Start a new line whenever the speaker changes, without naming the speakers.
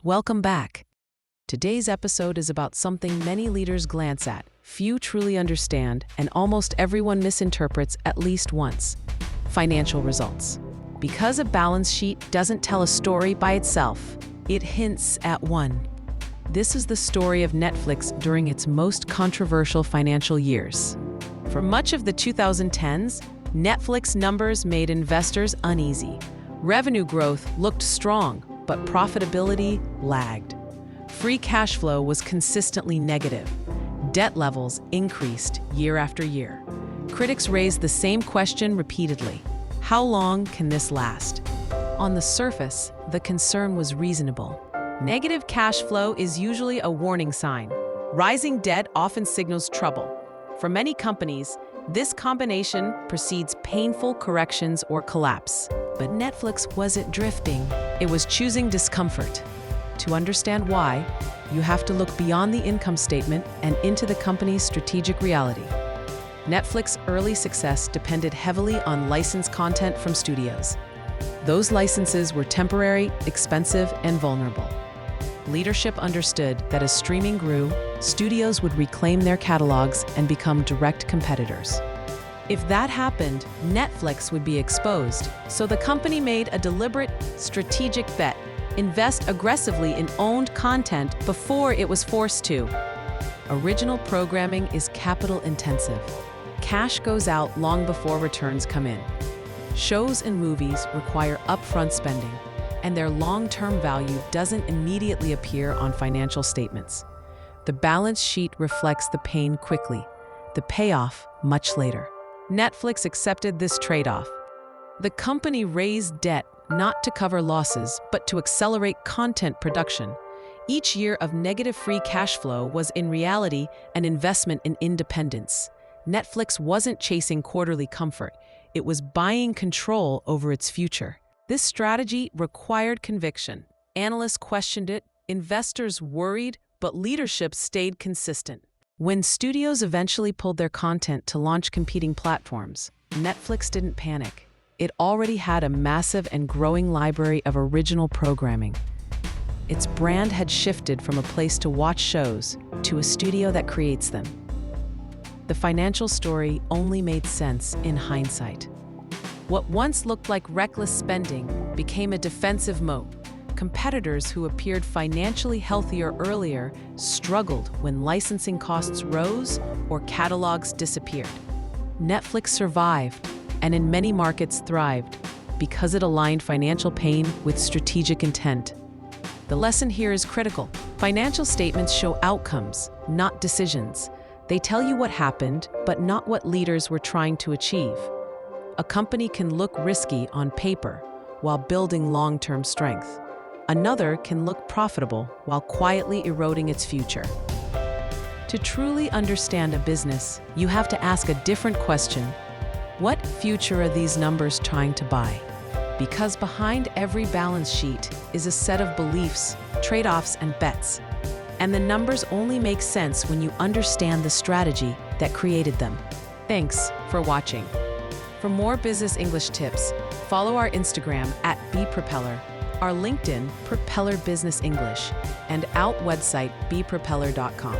Welcome back. Today's episode is about something many leaders glance at, few truly understand, and almost everyone misinterprets at least once: financial results. Because a balance sheet doesn't tell a story by itself, it hints at one. This is the story of Netflix during its most controversial financial years. For much of the 2010s, Netflix numbers made investors uneasy. Revenue growth looked strong, but profitability lagged. Free cash flow was consistently negative. Debt levels increased year after year. Critics raised the same question repeatedly: how long can this last? On the surface, the concern was reasonable. Negative cash flow is usually a warning sign. Rising debt often signals trouble. For many companies, this combination precedes painful corrections or collapse. But Netflix wasn't drifting. It was choosing discomfort. To understand why, you have to look beyond the income statement and into the company's strategic reality. Netflix's early success depended heavily on licensed content from studios. Those licenses were temporary, expensive, and vulnerable. Leadership understood that as streaming grew, studios would reclaim their catalogs and become direct competitors. If that happened, Netflix would be exposed, so the company made a deliberate, strategic bet: invest aggressively in owned content before it was forced to. Original programming is capital-intensive. Cash goes out long before returns come in. Shows and movies require upfront spending, and their long-term value doesn't immediately appear on financial statements. The balance sheet reflects the pain quickly, the payoff much later. Netflix accepted this trade-off. The company raised debt not to cover losses, but to accelerate content production. Each year of negative free cash flow was in reality an investment in independence. Netflix wasn't chasing quarterly comfort. It was buying control over its future. This strategy required conviction. Analysts questioned it, investors worried, but leadership stayed consistent. When studios eventually pulled their content to launch competing platforms, Netflix didn't panic. It already had a massive and growing library of original programming. Its brand had shifted from a place to watch shows to a studio that creates them. The financial story only made sense in hindsight. What once looked like reckless spending became a defensive moat. Competitors who appeared financially healthier earlier struggled when licensing costs rose or catalogs disappeared. Netflix survived, and in many markets thrived, because it aligned financial pain with strategic intent. The lesson here is critical. Financial statements show outcomes, not decisions. They tell you what happened, but not what leaders were trying to achieve. A company can look risky on paper while building long-term strength. Another can look profitable while quietly eroding its future. To truly understand a business, you have to ask a different question: what future are these numbers trying to buy? Because behind every balance sheet is a set of beliefs, trade-offs, and bets. And the numbers only make sense when you understand the strategy that created them. Thanks for watching. For more business English tips, follow our Instagram @bpropeller, our LinkedIn Propeller Business English, and our website bpropeller.com.